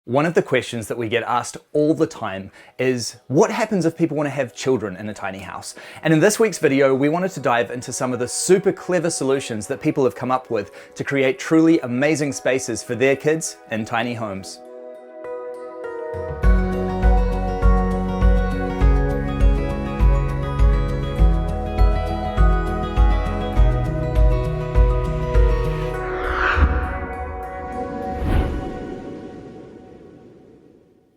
One of the questions that we get asked all the time is, what happens if people want to have children in a tiny house? And in this week's video, we wanted to dive into some of the super clever solutions that people have come up with to create truly amazing spaces for their kids in tiny homes.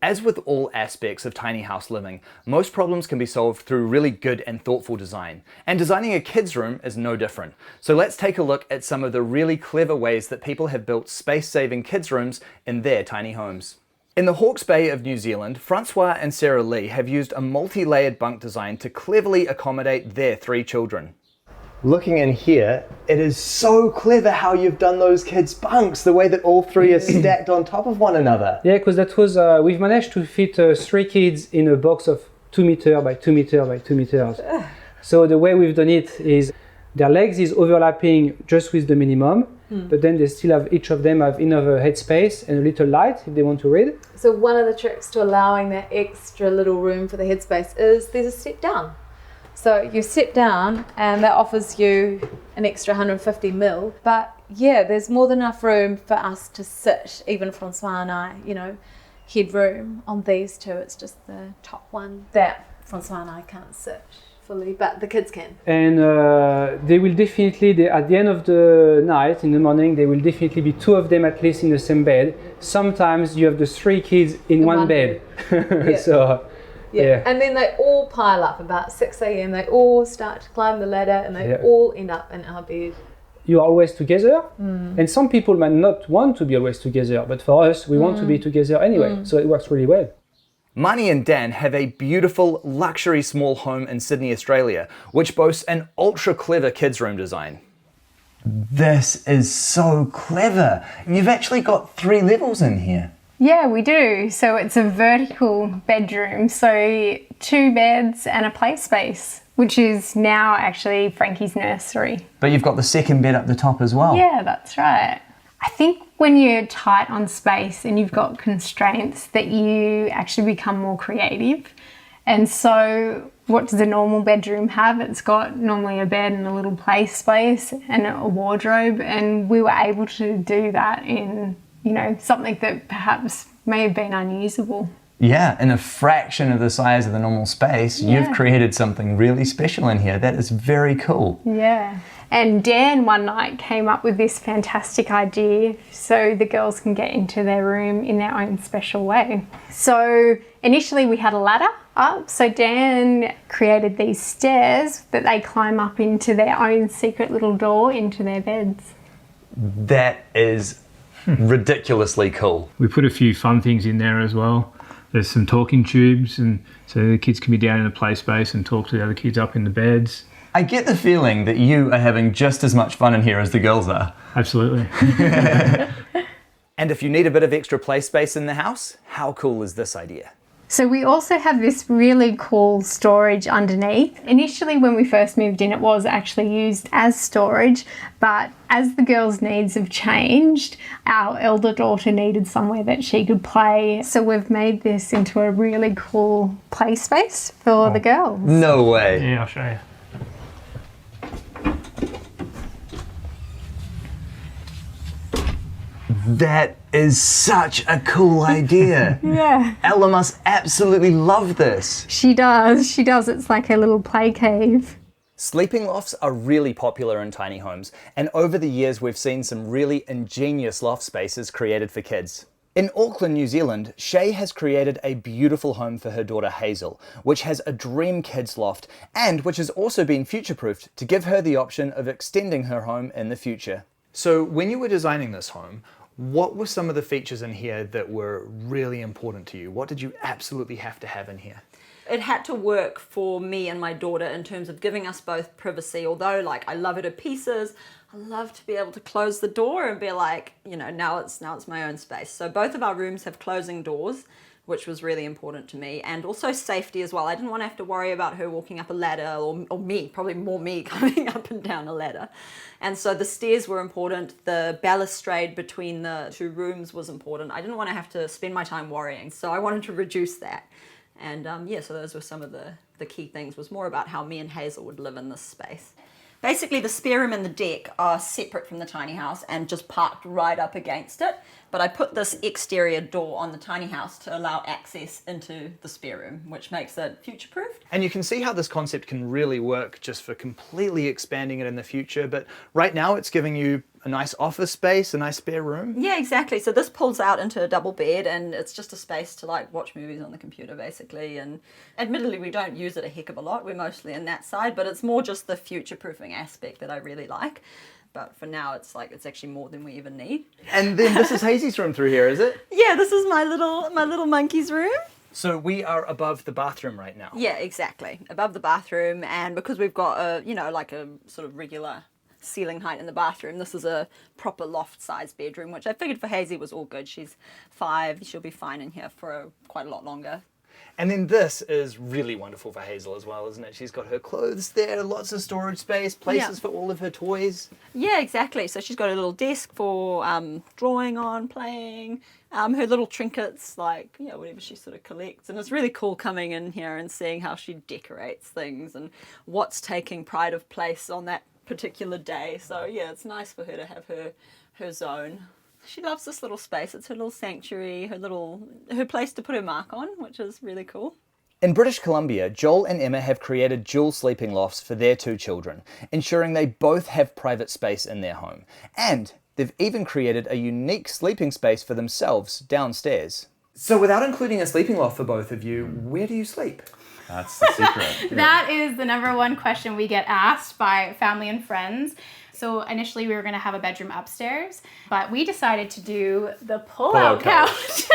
As with all aspects of tiny house living, most problems can be solved through really good and thoughtful design. And designing a kid's room is no different. So let's take a look at some of the really clever ways that people have built space-saving kids' rooms in their tiny homes. In the Hawke's Bay of New Zealand, Francios and Sarah Lee have used a multi-layered bunk design to cleverly accommodate their 3 children. Looking in here, it is so clever how you've done those kids' bunks, the way that all 3 are stacked on top of one another. Yeah, because that was, we've managed to fit 3 kids in a box of 2 meter by 2 meter by 2 meters. So the way we've done it is their legs is overlapping just with the minimum, but then they still have, each of them have enough headspace and a little light if they want to read. So one of the tricks to allowing that extra little room for the headspace is there's a step down. So you step down and that offers you an extra 150 mil. But yeah, there's more than enough room for us to sit, even Francios and I, you know, headroom on these 2. It's just the top one that Francios and I can't sit fully, but the kids can. And they will definitely, at the end of the night, in the morning, there will definitely be 2 of them at least in the same bed. Sometimes you have the 3 kids in one bed. Yeah. So. Yeah. And then they all pile up about 6 a.m. They all start to climb the ladder and they all end up in our bed. You are always together, and some people might not want to be always together, but for us, we want to be together anyway, so it works really well. Marnie Dan have a beautiful luxury small home in Sydney, Australia, which boasts an ultra clever kids' room design. This is so clever. You've actually got 3 levels in here. Yeah, we do. So it's a vertical bedroom. So 2 beds and a play space, which is now actually Frankie's nursery. But you've got the 2nd bed up the top as well. Yeah, that's right. I think when you're tight on space and you've got constraints that you actually become more creative. And so what does a normal bedroom have? It's got normally a bed and a little play space and a wardrobe. And we were able to do that in, you know, something that perhaps may have been unusable. Yeah, in a fraction of the size of the normal space, you've created something really special in here. That is very cool. Yeah. And Dan one night came up with this fantastic idea so the girls can get into their room in their own special way. So initially we had a ladder up, so Dan created these stairs that they climb up into their own secret little door into their beds. That is ridiculously cool. We put a few fun things in there as well. There's some talking tubes, and so the kids can be down in the play space and talk to the other kids up in the beds. I get the feeling that you are having just as much fun in here as the girls are. Absolutely. And if you need a bit of extra play space in the house, how cool is this idea? So we also have this really cool storage underneath. Initially when we first moved in, it was actually used as storage, but as the girls' needs have changed, our elder daughter needed somewhere that she could play. So we've made this into a really cool play space for the girls. No way. Yeah, I'll show you. That is such a cool idea. Yeah. Ella must absolutely love this. She does. It's like a little play cave. Sleeping lofts are really popular in tiny homes, and over the years we've seen some really ingenious loft spaces created for kids. In Auckland, New Zealand, Shaye has created a beautiful home for her daughter Hazel, which has a dream kids loft and which has also been future-proofed to give her the option of extending her home in the future. So when you were designing this home, what were some of the features in here that were really important to you? What did you absolutely have to have in here? It had to work for me and my daughter in terms of giving us both privacy. Although, like, I love her to pieces, I love to be able to close the door and be like, you know, now it's my own space. So both of our rooms have closing doors, which was really important to me, and also safety as well. I didn't want to have to worry about her walking up a ladder, or me, probably more me coming up and down a ladder. And so the stairs were important. The balustrade between the two rooms was important. I didn't want to have to spend my time worrying, so I wanted to reduce that. And so those were some of the key things, was more about how me and Hazel would live in this space. Basically, the spare room and the deck are separate from the tiny house and just parked right up against it. But I put this exterior door on the tiny house to allow access into the spare room, which makes it future-proofed. And you can see how this concept can really work just for completely expanding it in the future. But right now it's giving you a nice office space, a nice spare room. Yeah, exactly. So this pulls out into a double bed, and it's just a space to like watch movies on the computer basically. And admittedly, we don't use it a heck of a lot. We're mostly in that side, but it's more just the future-proofing aspect that I really like. But for now, it's actually more than we even need. And then this is Hazy's room through here, is it? Yeah, this is my little monkey's room. So we are above the bathroom right now. Yeah, exactly. Above the bathroom, and because we've got like a sort of regular ceiling height in the bathroom, this is a proper loft-sized bedroom, which I figured for Hazy was all good. She's 5, she'll be fine in here for quite a lot longer. And then this is really wonderful for Hazel as well, isn't it? She's got her clothes there, lots of storage space, places for all of her toys. Yeah, exactly. So she's got a little desk for drawing on, playing, her little trinkets, like, whatever she sort of collects. And it's really cool coming in here and seeing how she decorates things and what's taking pride of place on that particular day. So yeah, it's nice for her to have her zone. She loves this little space. It's her little sanctuary, her place to put her mark on, which is really cool. In British Columbia, Joel and Emma have created dual sleeping lofts for their 2 children, ensuring they both have private space in their home. And they've even created a unique sleeping space for themselves downstairs. So without including a sleeping loft for both of you, where do you sleep? That's the secret. That is the number one question we get asked by family and friends. So initially we were going to have a bedroom upstairs, but we decided to do the pull-out couch,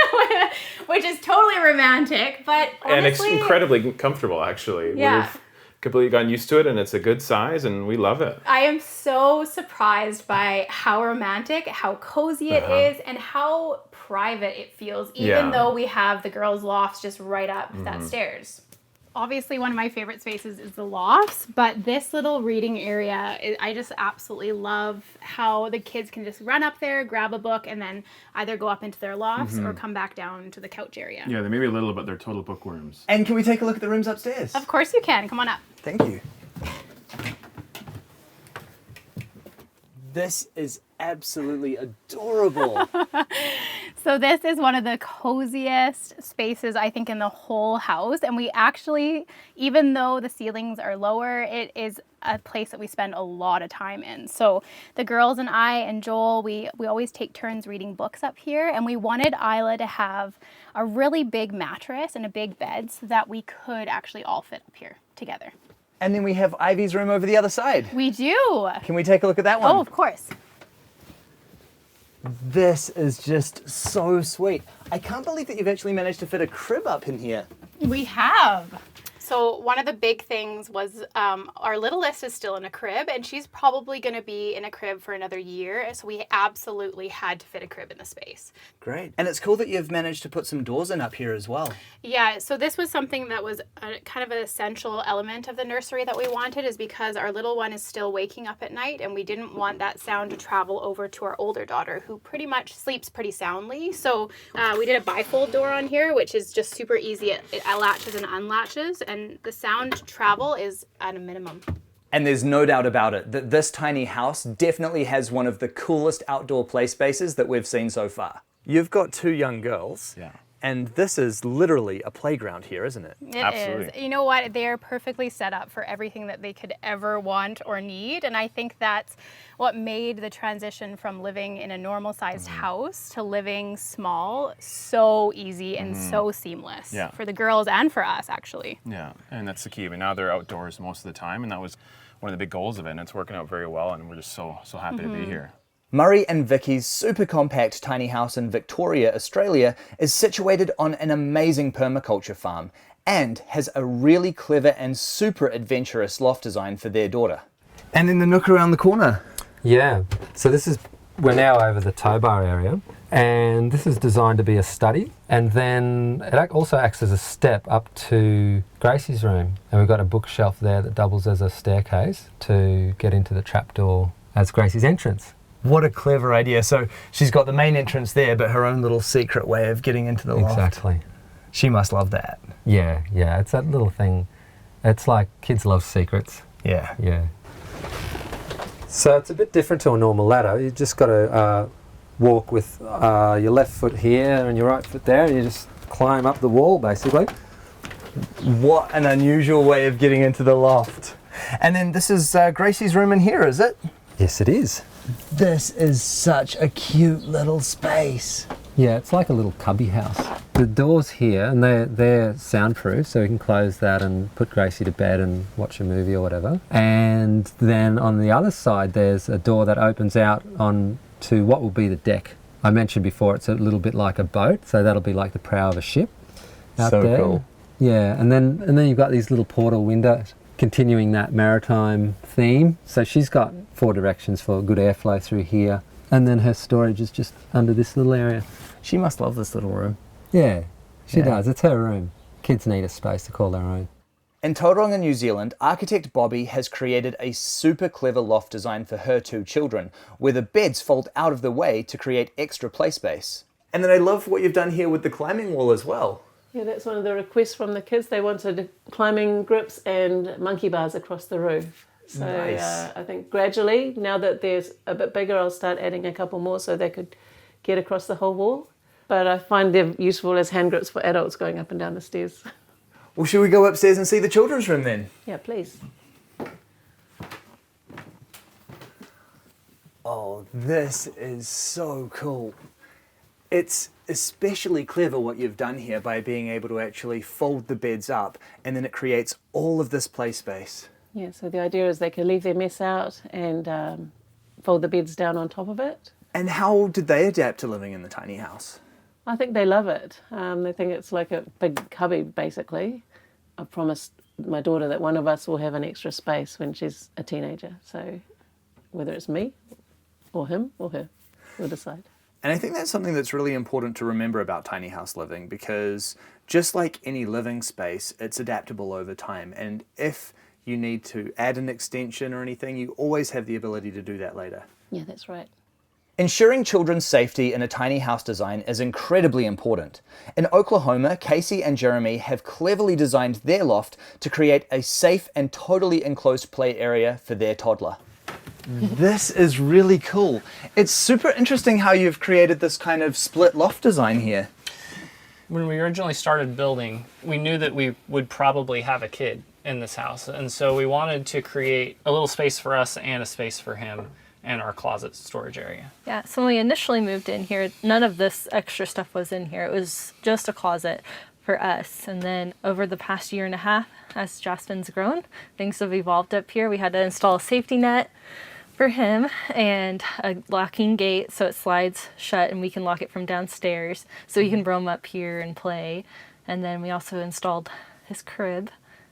which is totally romantic, but honestly... And it's incredibly comfortable, actually. Yeah. We've completely gotten used to it, and it's a good size, and we love it. I am so surprised by how romantic, how cozy it is, and how private it feels, even though we have the girls' lofts just right up that stairs. Obviously, one of my favorite spaces is the lofts, but this little reading area, I just absolutely love how the kids can just run up there, grab a book, and then either go up into their lofts or come back down to the couch area. Yeah, they may be a little, but they're total bookworms. And can we take a look at the rooms upstairs? Of course you can. Come on up. Thank you. This is absolutely adorable. So this is one of the coziest spaces, I think, in the whole house. And we actually, even though the ceilings are lower, it is a place that we spend a lot of time in. So the girls and I and Joel, we always take turns reading books up here. And we wanted Isla to have a really big mattress and a big bed so that we could actually all fit up here together. And then we have Ivy's room over the other side. We do. Can we take a look at that one? Oh, of course. This is just so sweet. I can't believe that you've actually managed to fit a crib up in here. We have. So one of the big things was our littlest is still in a crib, and she's probably going to be in a crib for another year. So we absolutely had to fit a crib in the space. Great. And it's cool that you've managed to put some doors in up here as well. Yeah, so this was something that was kind of an essential element of the nursery that we wanted, is because our little one is still waking up at night, and we didn't want that sound to travel over to our older daughter, who pretty much sleeps pretty soundly. So we did a bifold door on here, which is just super easy. It latches and unlatches, and the sound travel is at a minimum. And there's no doubt about it that this tiny house definitely has one of the coolest outdoor play spaces that we've seen so far. You've got 2 young girls. Yeah. And this is literally a playground here, isn't it? It Absolutely. is. You know what? They're perfectly set up for everything that they could ever want or need. And I think that's what made the transition from living in a normal sized house to living small so easy and so seamless for the girls and for us, actually. Yeah, and that's the key. I mean, now they're outdoors most of the time, and that was one of the big goals of it, and it's working out very well, and we're just so happy to be here. Murray and Vicky's super compact tiny house in Victoria, Australia is situated on an amazing permaculture farm and has a really clever and super adventurous loft design for their daughter. And then the nook around the corner. Yeah, so we're now over the tow bar area, And this is designed to be a study, and then it also acts as a step up to Gracie's room. And we've got a bookshelf there that doubles as a staircase to get into the trapdoor as Gracie's entrance. What a clever idea. So she's got the main entrance there, but her own little secret way of getting into the loft. Exactly. She must love that. Yeah, it's that little thing. It's like kids love secrets. Yeah. Yeah. So it's a bit different to a normal ladder. You just got to walk with your left foot here and your right foot there, and you just climb up the wall, basically. What an unusual way of getting into the loft. And then this is Gracie's room in here, is it? Yes, it is. This is such a cute little space. Yeah, it's like a little cubby house. The door's here, and they're soundproof, so we can close that and put Gracie to bed and watch a movie or whatever. And then on the other side, there's a door that opens out on to what will be the deck. I mentioned before it's a little bit like a boat, so that'll be like the prow of a ship out so there. Cool. Yeah, and then you've got these little portal windows, continuing that maritime theme. So she's got 4 directions for good airflow through here, and then her storage is just under this little area. She must love this little room. Yeah, she does. It's her room. Kids need a space to call their own. In Tauranga, New Zealand, architect Bobbie has created a super clever loft design for her 2 children, where the beds fold out of the way to create extra play space. And then I love what you've done here with the climbing wall as well. Yeah, that's one of the requests from the kids. They wanted climbing grips and monkey bars across the roof. So Nice. I think gradually, now that there's a bit bigger, I'll start adding a couple more so they could get across the whole wall. But I find them useful as hand grips for adults going up and down the stairs. Well, should we go upstairs and see the children's room then? Yeah, please. Oh, this is so cool. It's especially clever what you've done here by being able to actually fold the beds up, and then it creates all of this play space. Yeah, so the idea is they can leave their mess out and fold the beds down on top of it. And how did they adapt to living in the tiny house? I think they love it. They think it's like a big cubby, basically. I promised my daughter that one of us will have an extra space when she's a teenager. So whether it's me or him or her, we'll decide. And I think that's something that's really important to remember about tiny house living, because just like any living space, it's adaptable over time. And if you need to add an extension or anything, you always have the ability to do that later. Yeah, that's right. Ensuring children's safety in a tiny house design is incredibly important. In Oklahoma, Kasey and Jeremy have cleverly designed their loft to create a safe and totally enclosed play area for their toddler. This is really cool. It's super interesting how you've created this kind of split loft design here. When we originally started building, we knew that we would probably have a kid in this house, and so we wanted to create a little space for us and a space for him and our closet storage area. Yeah, so when we initially moved in here, none of this extra stuff was in here. It was just a closet for us. And then over the past year and a half, as Justin's grown, things have evolved up here. We had to install a safety net for him and a locking gate so it slides shut and we can lock it from downstairs so he can roam up here and play. And then we also installed his crib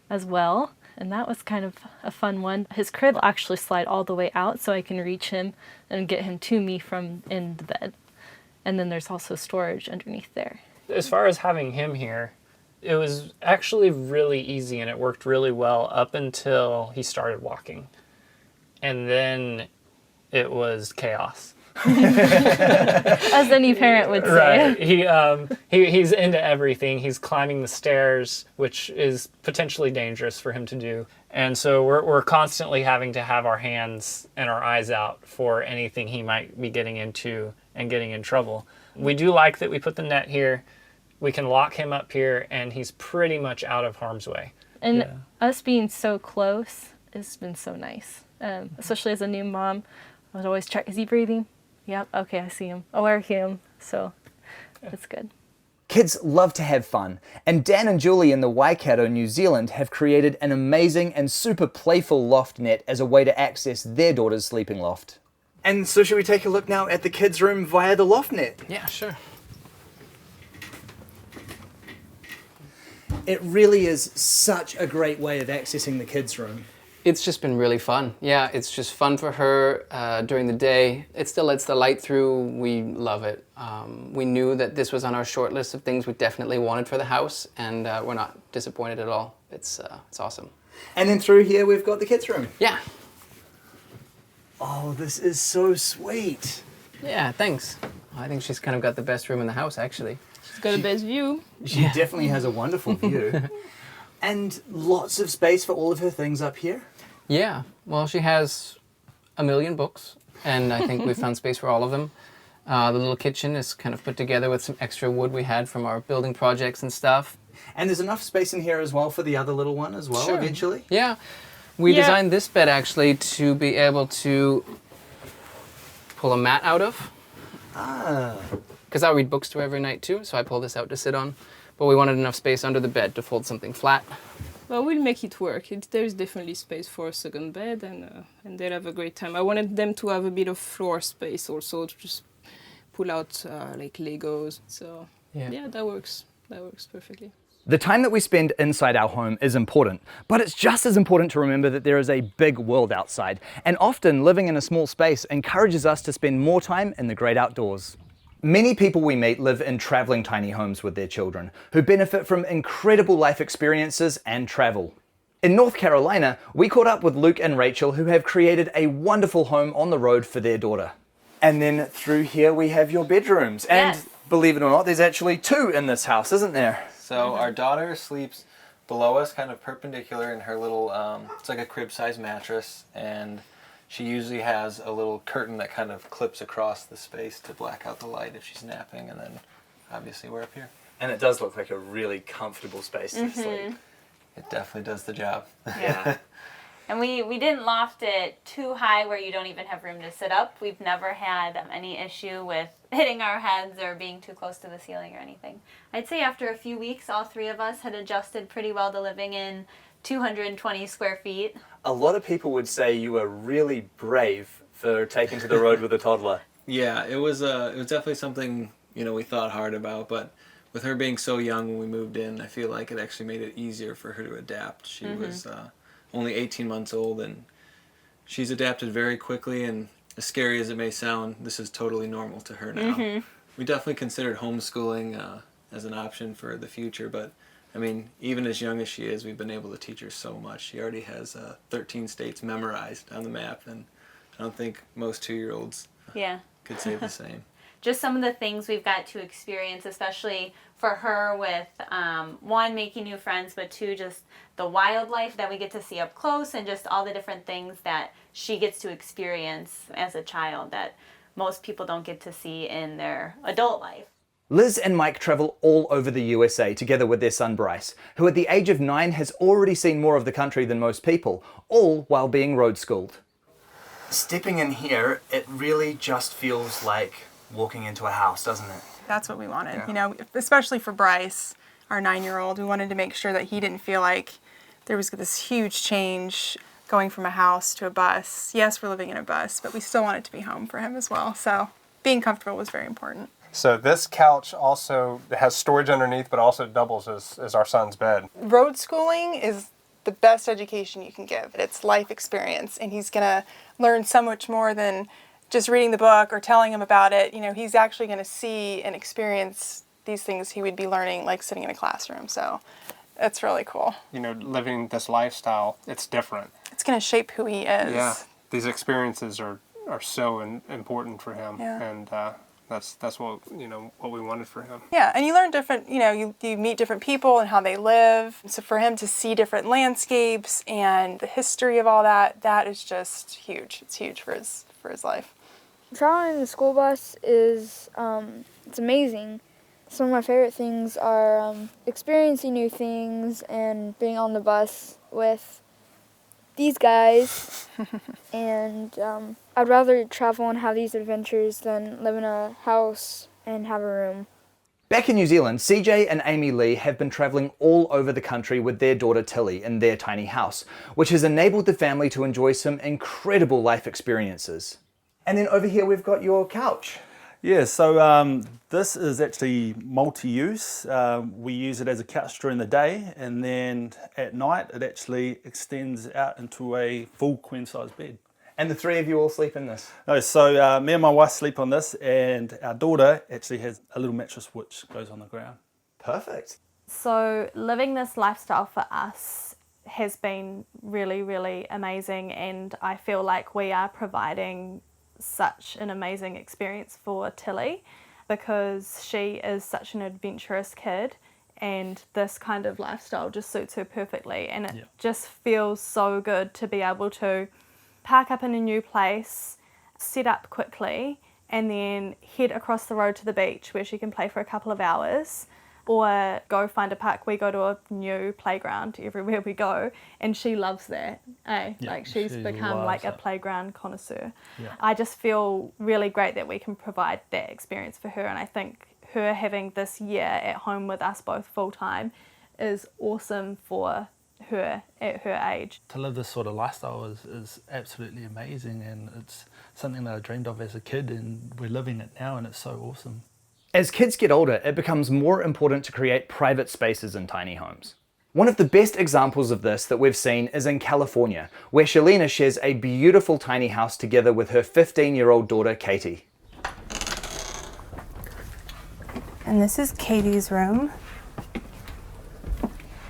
as well. And that was kind of a fun one. His crib will actually slide all the way out so I can reach him and get him to me from in the bed. And then there's also storage underneath there. As far as having him here, it was actually really easy and it worked really well up until he started walking. And then it was chaos. As any parent would say. Right. He's into everything. He's climbing the stairs, which is potentially dangerous for him to do. And so we're constantly having to have our hands and our eyes out for anything he might be getting into and getting in trouble. We do like that we put the net here. We can lock him up here, and he's pretty much out of harm's way. And us being so close, it's been so nice. Especially as a new mom, I would always check, is he breathing? Yep, okay, I see him. Oh, I hear him. So it's good. Kids love to have fun, and Dan and Julie in the Waikato, New Zealand have created an amazing and super playful loft net as a way to access their daughter's sleeping loft. And so should we take a look now at the kids' room via the loft net? Yeah, sure. It really is such a great way of accessing the kids' room. It's just been really fun. Yeah, it's just fun for her during the day. It still lets the light through. We love it. We knew that this was on our short list of things we definitely wanted for the house, and we're not disappointed at all. It's awesome. And then through here we've got the kids' room. Yeah. Oh, this is so sweet. Yeah, thanks. I think she's kind of got the best room in the house, actually. She's got the best view. She definitely has a wonderful view. And lots of space for all of her things up here. Yeah, well, she has 1 million books, and I think we found space for all of them. The little kitchen is kind of put together with some extra wood we had from our building projects and stuff. And there's enough space in here as well for the other little one as well, eventually? Yeah. We designed this bed actually to be able to pull a mat out of. Because I read books to her every night too, so I pull this out to sit on. But we wanted enough space under the bed to fold something flat. Well, we'll make it work. There's definitely space for a second bed, and they'll have a great time. I wanted them to have a bit of floor space also, to just pull out like Legos. So yeah, that works. That works perfectly. The time that we spend inside our home is important, but it's just as important to remember that there is a big world outside, and often living in a small space encourages us to spend more time in the great outdoors. Many people we meet live in traveling tiny homes with their children, who benefit from incredible life experiences and travel. In North Carolina, we caught up with Luke and Rachel, who have created a wonderful home on the road for their daughter. And then through here we have your bedrooms, and believe it or not, there's actually 2 in this house, isn't there? So our daughter sleeps below us, kind of perpendicular in her little, it's like a crib-sized mattress, and she usually has a little curtain that kind of clips across the space to black out the light if she's napping, and then obviously we're up here. And it does look like a really comfortable space to sleep. It definitely does the job. Yeah. And we didn't loft it too high where you don't even have room to sit up. We've never had any issue with hitting our heads or being too close to the ceiling or anything. I'd say after a few weeks, all 3 of us had adjusted pretty well to living in 220 square feet. A lot of people would say you were really brave for taking to the road with a toddler. Yeah, it was definitely something, we thought hard about, but with her being so young when we moved in, I feel like it actually made it easier for her to adapt. She was only 18 months old, and she's adapted very quickly, and as scary as it may sound, this is totally normal to her now. We definitely considered homeschooling as an option for the future, but I mean, even as young as she is, we've been able to teach her so much. She already has 13 states memorized on the map, and I don't think most 2-year-olds could say the same. Just some of the things we've got to experience, especially for her with, 1, making new friends, but 2, just the wildlife that we get to see up close and just all the different things that she gets to experience as a child that most people don't get to see in their adult life. Liz and Mike travel all over the USA together with their son Bryce, who at the age of 9 has already seen more of the country than most people, all while being road schooled. Stepping in here, it really just feels like walking into a house, doesn't it? That's what we wanted, especially for Bryce, our 9-year-old. We wanted to make sure that he didn't feel like there was this huge change going from a house to a bus. Yes, we're living in a bus, but we still want it to be home for him as well. So being comfortable was very important. So this couch also has storage underneath, but also doubles as our son's bed. Road schooling is the best education you can give. It's life experience, and he's going to learn so much more than just reading the book or telling him about it. He's actually going to see and experience these things he would be learning like sitting in a classroom. So it's really cool. Living this lifestyle, it's different. It's going to shape who he is. Yeah, these experiences are so important for him, and that's what what we wanted for him. Yeah, and you learn different. You meet different people and how they live. So for him to see different landscapes and the history of all that, that is just huge. It's huge for his life. Traveling in the school bus is it's amazing. Some of my favorite things are experiencing new things and being on the bus with these guys. And I'd rather travel and have these adventures than live in a house and have a room. Back in New Zealand, CJ and Amy Lee have been traveling all over the country with their daughter Tilly in their tiny house, which has enabled the family to enjoy some incredible life experiences. And then over here we've got your couch. Yeah, so this is actually multi-use. We use it as a couch during the day, and then at night it actually extends out into a full queen-size bed. And the three of you all sleep in this? No, so me and my wife sleep on this, and our daughter actually has a little mattress which goes on the ground. Perfect. So living this lifestyle for us has been really, really amazing, and I feel like we are providing such an amazing experience for Tilly because she is such an adventurous kid, and this kind of lifestyle just suits her perfectly, and it just feels so good to be able to park up in a new place, set up quickly, and then head across the road to the beach where she can play for a couple of hours, or go find a park. We go to a new playground everywhere we go, and she loves that. Like she's become like a playground connoisseur. Yeah. I just feel really great that we can provide that experience for her, and I think her having this year at home with us both full time is awesome for her at her age. To live this sort of lifestyle is absolutely amazing, and it's something that I dreamed of as a kid, and we're living it now, and it's so awesome. As kids get older, it becomes more important to create private spaces in tiny homes. One of the best examples of this that we've seen is in California, where Shalina shares a beautiful tiny house together with her 15-year-old daughter, Katie. And this is Katie's room.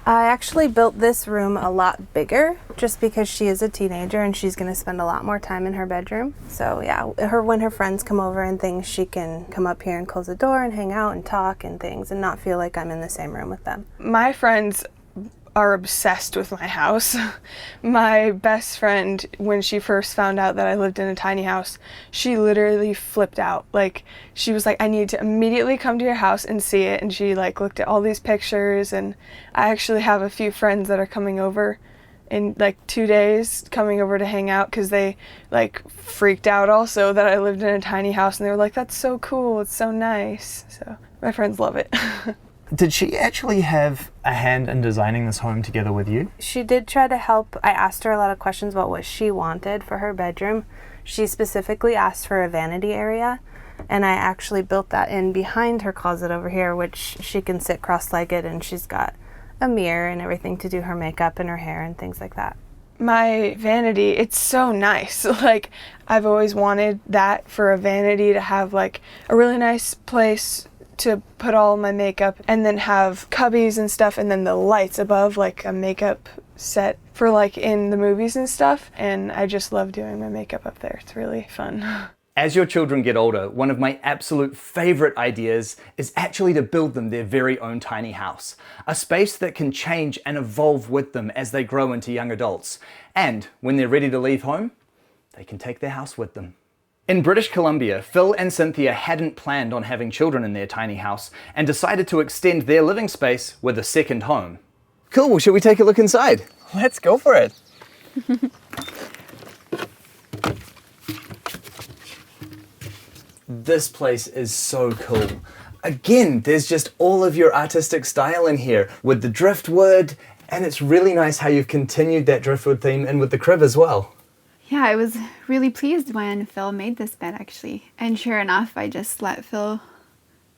I actually built this room a lot bigger just because she is a teenager and she's going to spend a lot more time in her bedroom. So yeah, when her friends come over and things, she can come up here and close the door and hang out and talk and things and not feel like I'm in the same room with them. My friends are obsessed with my house. My best friend, when she first found out that I lived in a tiny house, she literally flipped out. Like, she was like, I need to immediately come to your house and see it. And she like looked at all these pictures, and I actually have a few friends that are coming over in like 2 days, coming over to hang out because they like freaked out also that I lived in a tiny house, and they were like, that's so cool, it's so nice. So my friends love it. Did she actually have a hand in designing this home together with you? She did try to help. I asked her a lot of questions about what she wanted for her bedroom. She specifically asked for a vanity area, and I actually built that in behind her closet over here, which she can sit cross-legged, and she's got a mirror and everything to do her makeup and her hair and things like that. My vanity, it's so nice. Like, I've always wanted that for a vanity, to have like a really nice place to put all my makeup, and then have cubbies and stuff, and then the lights above, like a makeup set for like in the movies and stuff. And I just love doing my makeup up there. It's really fun. As your children get older, one of my absolute favorite ideas is actually to build them their very own tiny house. A space that can change and evolve with them as they grow into young adults. And when they're ready to leave home, they can take their house with them. In British Columbia, Phil and Cynthia hadn't planned on having children in their tiny house and decided to extend their living space with a second home. Cool, well, shall we take a look inside? Let's go for it. This place is so cool. Again, there's just all of your artistic style in here with the driftwood, and it's really nice how you've continued that driftwood theme in with the crib as well. Yeah, I was really pleased when Phil made this bed, actually. And sure enough, I just let Phil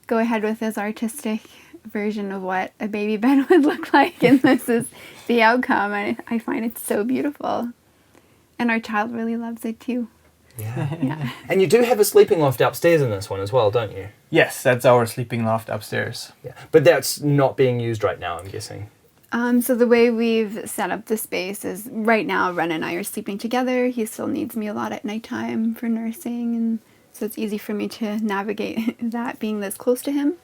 go ahead with his artistic version of what a baby bed would look like, and this is the outcome. I find it so beautiful. And our child really loves it too. Yeah. And you do have a sleeping loft upstairs in this one as well, don't you? Yes, that's our sleeping loft upstairs. Yeah. But that's not being used right now, I'm guessing. So the way we've set up the space is right now Ren and I are sleeping together. He still needs me a lot at nighttime for nursing, and so it's easy for me to navigate that being this close to him.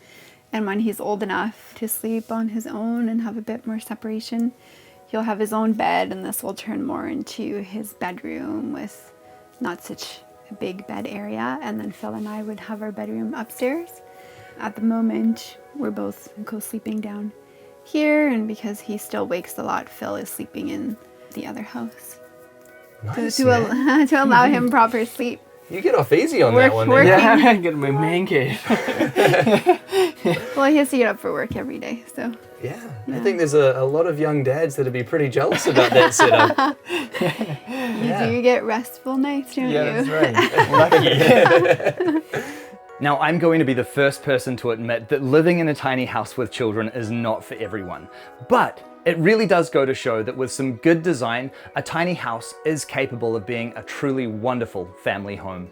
And when he's old enough to sleep on his own and have a bit more separation, he'll have his own bed, and this will turn more into his bedroom with not such a big bed area, and then Phil and I would have our bedroom upstairs. At the moment, we're both co-sleeping down here, and because he still wakes a lot, Phil is sleeping in the other house. Nice, to allow him proper sleep. You get off easy on that one. Yeah, I get my man cave. Well, he has to get up for work every day, so. Yeah, I think there's a lot of young dads that'd be pretty jealous about that setup. You do get restful nights, don't you? Yeah, that's right. Lucky. Now, I'm going to be the first person to admit that living in a tiny house with children is not for everyone, but it really does go to show that with some good design, a tiny house is capable of being a truly wonderful family home.